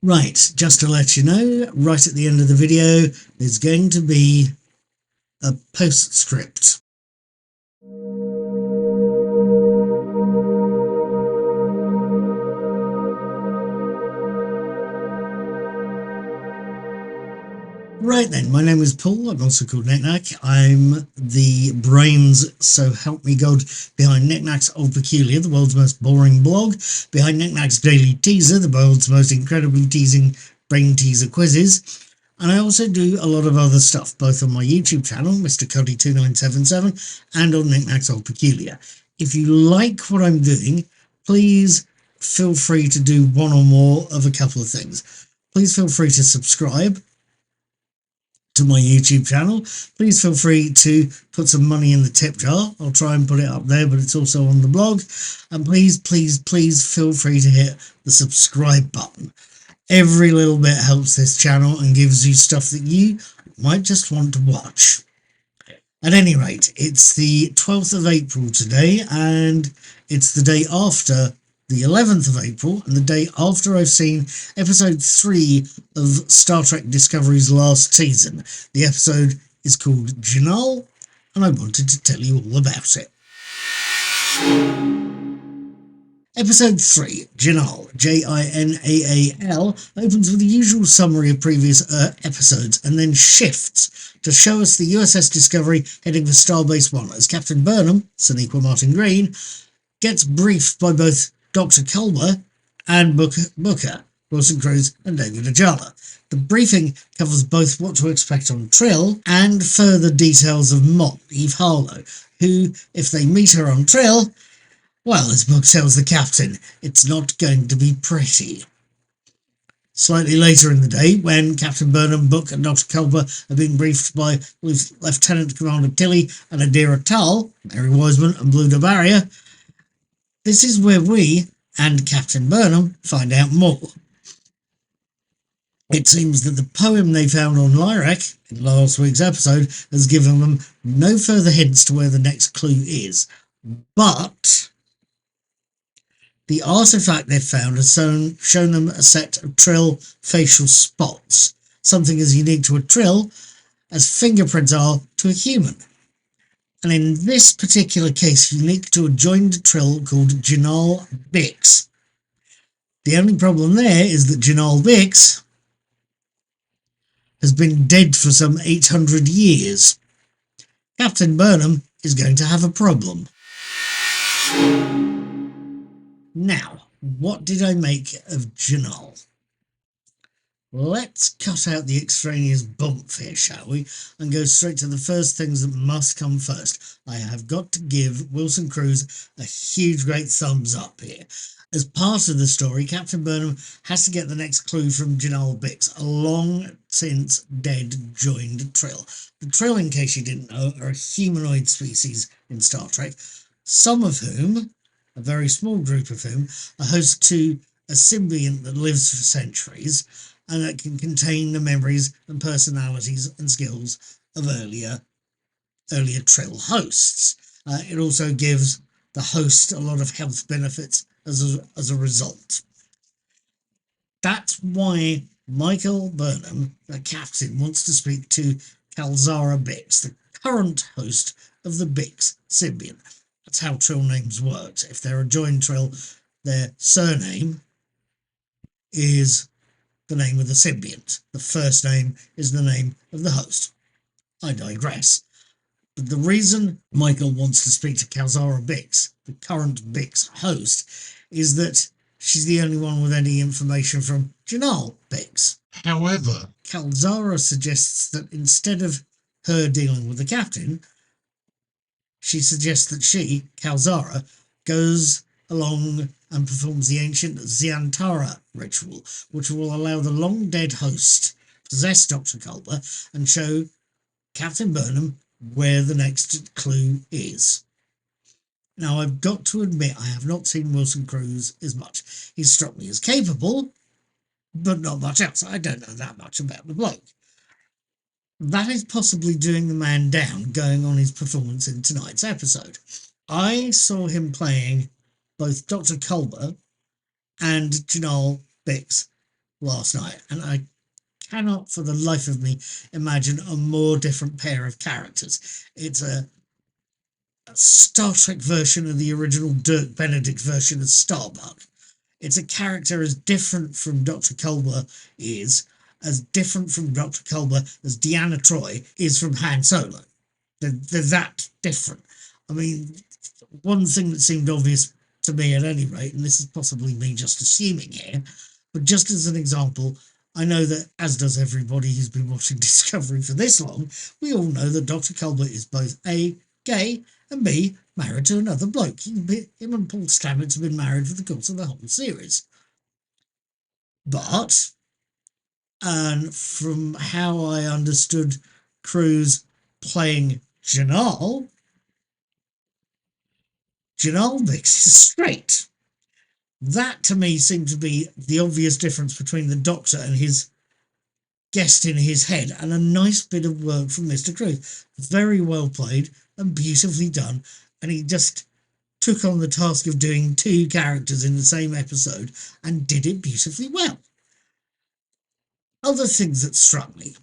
Right, just to let you know, right at the end of the video, there's going to be a postscript. Right then, my name is Paul, I'm also called Knickknack. I'm the brains, so help me God, behind Knickknack's Old Peculiar, the world's most boring blog, behind Knickknack's Daily Teaser, the world's most incredibly teasing brain teaser quizzes, and I also do a lot of other stuff, both on my YouTube channel, Mr. Cuddy2977, and on Knickknack's Old Peculiar. If you like what I'm doing, please feel free to do one or more of a couple of things. Please feel free to subscribe to my YouTube channel. Please feel free to put some money in the tip jar. I'll try and put it up there, but it's also on the blog. And please feel free to hit the subscribe button. Every little bit helps this channel and gives you stuff that you might just want to watch. At any rate, it's the 12th of April today, and it's the day after the 11th of April, and the day after I've seen episode 3 of Star Trek Discovery's last season. The episode is called Jinaal, and I wanted to tell you all about it. Episode 3, Jinaal, J-I-N-A-A-L, opens with the usual summary of previous episodes and then shifts to show us the USS Discovery heading for Starbase 1 as Captain Burnham, Sonequa Martin Green, gets briefed by both Dr. Culber and Booker, Wilson Cruz and David Ajala. The briefing covers both what to expect on Trill and further details of Mom, Eve Harlow, who, if they meet her on Trill, well, as Book tells the captain, it's not going to be pretty. Slightly later in the day, when Captain Burnham, Book and Dr. Culber are being briefed by Lieutenant Commander Tilly and Adira Tal, Mary Wiseman and Blue Barrier, this is where we and Captain Burnham find out more. It seems that the poem they found on Lyrak in last week's episode has given them no further hints to where the next clue is, but the artifact they've found has shown them a set of Trill facial spots, something as unique to a Trill as fingerprints are to a human. And in this particular case, unique to a joined Trill called Jinaal Bix. The only problem there is that Jinaal Bix has been dead for some 800 years. Captain Burnham is going to have a problem. Now, what did I make of Jinaal? Let's cut out the extraneous bump here, shall we, and go straight to the first things that must come first. I have got to give Wilson Cruz a huge great thumbs up here. As part of the story, Captain Burnham has to get the next clue from Jinaal Bix, a long-since dead joined Trill. The Trill, in case you didn't know, are a humanoid species in Star Trek, some of whom, a very small group of whom, are host to a symbiont that lives for centuries and that can contain the memories and personalities and skills of earlier Trill hosts. It also gives the host a lot of health benefits as a result. That's why Michael Burnham, the captain, wants to speak to Kalzara Bix, the current host of the Bix symbiont. That's how Trill names work. If they're a joined Trill, their surname is the name of the symbiont. The first name is the name of the host. I digress. But the reason Michael wants to speak to Kalzara Bix, the current Bix host, is that she's the only one with any information from Jinaal Bix. However, Kalzara suggests that instead of her dealing with the captain, she suggests that she, Kalzara, goes along and performs the ancient Ziantara ritual, which will allow the long-dead host to possess Dr. Culber and show Captain Burnham where the next clue is. Now, I've got to admit I have not seen Wilson Cruz as much. He's struck me as capable, but not much else. I don't know that much about the bloke. That is possibly doing the man down, going on his performance in tonight's episode. I saw him playing both Dr. Culber and Jinaal Bix last night, and I cannot for the life of me imagine a more different pair of characters. It's a Star Trek version of the original Dirk Benedict version of Starbuck. It's a character as different from Dr. Culber is, as different from Dr. Culber as Deanna Troi is from Han Solo. They're that different. I mean, one thing that seemed obvious to me at any rate, and this is possibly me just assuming here, but just as an example, I know that, as does everybody who's been watching Discovery for this long, we all know that Dr. Culber is both A, gay, and B, married to another bloke. Him and Paul Stamets have been married for the course of the whole series. But, and from how I understood Cruz playing Jinaal, Jinaal mixes straight. That to me seemed to be the obvious difference between the Doctor and his guest in his head, and a nice bit of work from Mr. Cruz. Very well played and beautifully done, and he just took on the task of doing two characters in the same episode and did it beautifully well. Other things that struck me.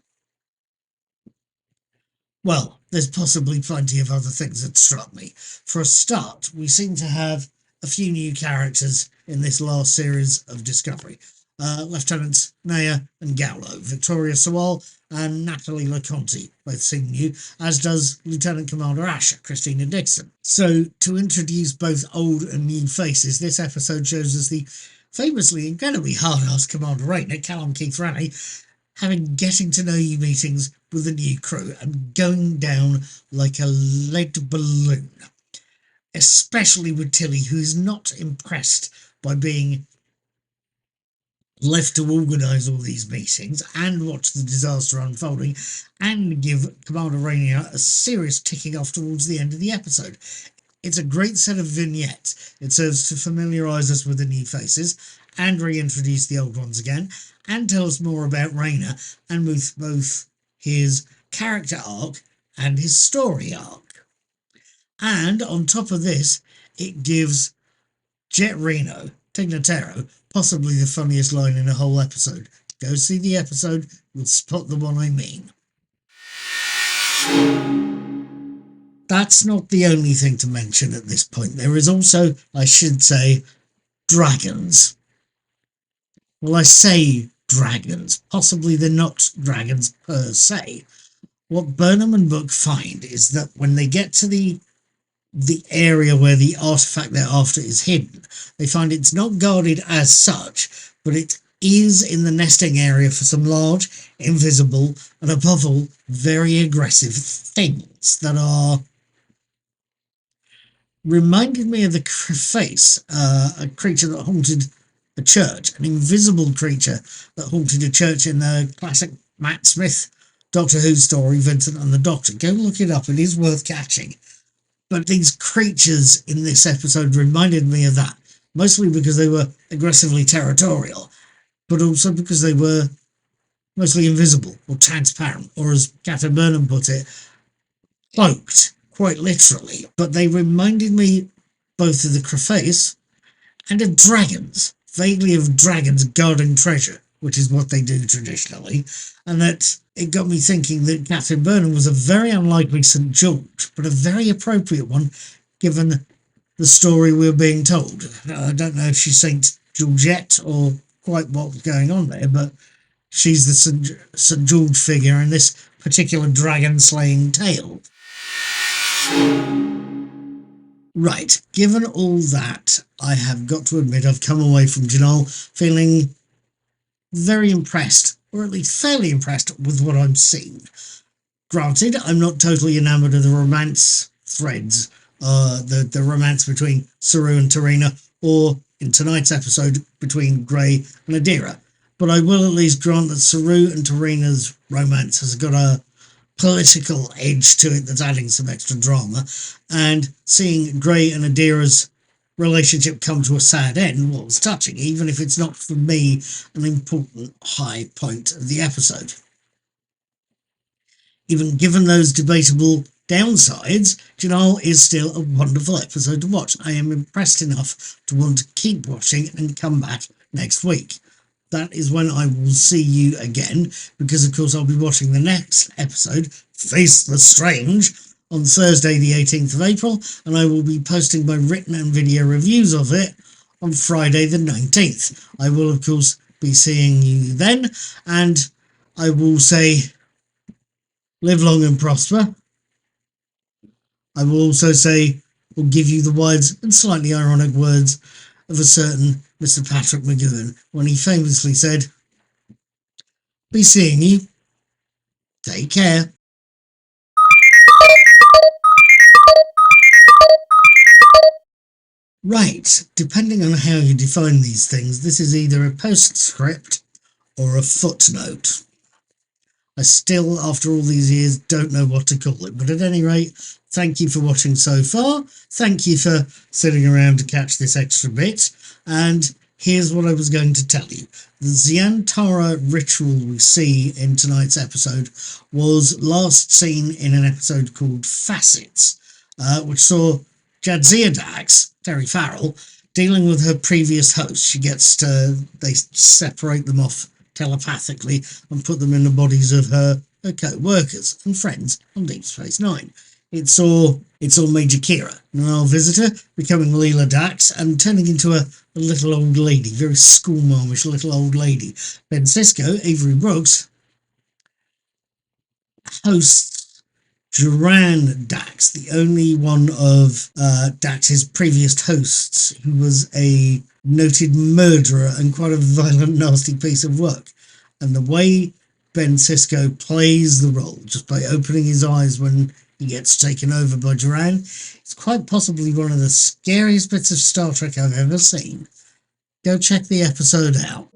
Well, there's possibly plenty of other things that struck me. For a start, we seem to have a few new characters in this last series of Discovery. Lieutenants Naya and Gowlo, Victoria Sawal and Natalie LeConte both seem new, as does Lieutenant Commander Asher, Christina Dixon. So, to introduce both old and new faces, this episode shows us the famously incredibly hard-ass Commander Rayner, Callum Keith Ranney, having getting to know you meetings with the new crew and going down like a lead balloon, especially with Tilly, who's not impressed by being left to organise all these meetings and watch the disaster unfolding and give Commander Rainier a serious ticking off towards the end of the episode. It's a great set of vignettes. It serves to familiarise us with the new faces and reintroduce the old ones again, and tell us more about Rayner and with both his character arc and his story arc. And on top of this, it gives Jet Reno, Tignatero, possibly the funniest line in a whole episode. Go see the episode, you'll spot the one I mean. That's not the only thing to mention at this point. There is also, I should say, dragons. Well, I say dragons. Possibly they're not dragons per se. What Burnham and Book find is that when they get to the area where the artifact they're after is hidden, they find it's not guarded as such, but it is in the nesting area for some large, invisible, and above all, very aggressive things that are reminded me of the Face, a creature that haunted a church, an invisible creature that haunted a church in the classic Matt Smith Doctor Who story, Vincent and the Doctor. Go look it up, it is worth catching. But these creatures in this episode reminded me of that, mostly because they were aggressively territorial, but also because they were mostly invisible or transparent, or as Catherine Burnham put it, cloaked, quite literally. But they reminded me both of the Creface and of dragons, vaguely of dragons guarding treasure, which is what they do traditionally, and that it got me thinking that Catherine Burnham was a very unlikely St. George, but a very appropriate one given the story we're being told. I don't know if she's St. Georgette or quite what's going on there, but she's the St. George figure in this particular dragon-slaying tale. Right, given all that, I have got to admit I've come away from Jinaal feeling very impressed, or at least fairly impressed with what I'm seeing. Granted, I'm not totally enamoured of the romance threads, the romance between Saru and Tarina, or in tonight's episode between Gray and Adira, but I will at least grant that Saru and Tarina's romance has got a political edge to it that's adding some extra drama, and seeing Gray and Adira's relationship come to a sad end was touching, even if it's not for me an important high point of the episode. Even given those debatable downsides, Jinaal is still a wonderful episode to watch. I am impressed enough to want to keep watching and come back next week. that is when I will see you again, because of course I'll be watching the next episode, Face the Strange, on Thursday the 18th of April, and I will be posting my written and video reviews of it on Friday the 19th. I will of course be seeing you then, and I will say live long and prosper. I will also say, or give you the wise and slightly ironic words of a certain Mr. Patrick McGowan when he famously said, "Be seeing you. Take care." Right, depending on how you define these things, this is either a postscript or a footnote. I still, after all these years, don't know what to call it, but at any rate, thank you for watching so far. Thank you for sitting around to catch this extra bit, and here's what I was going to tell you. The Zyantara ritual we see in tonight's episode was last seen in an episode called Facets, which saw Jadzia Dax, Terry Farrell, dealing with her previous host. They separate them off telepathically and put them in the bodies of her co-workers and friends on Deep Space Nine. It saw Major Kira, our visitor, becoming Leela Dax and turning into a little old lady, very schoolmarmish little old lady. Ben Sisko, Avery Brooks, hosts Duran Dax, the only one of Dax's previous hosts who was a noted murderer and quite a violent, nasty piece of work. And the way Ben Sisko plays the role, just by opening his eyes when he gets taken over by Duran, it's quite possibly one of the scariest bits of Star Trek I've ever seen. Go check the episode out.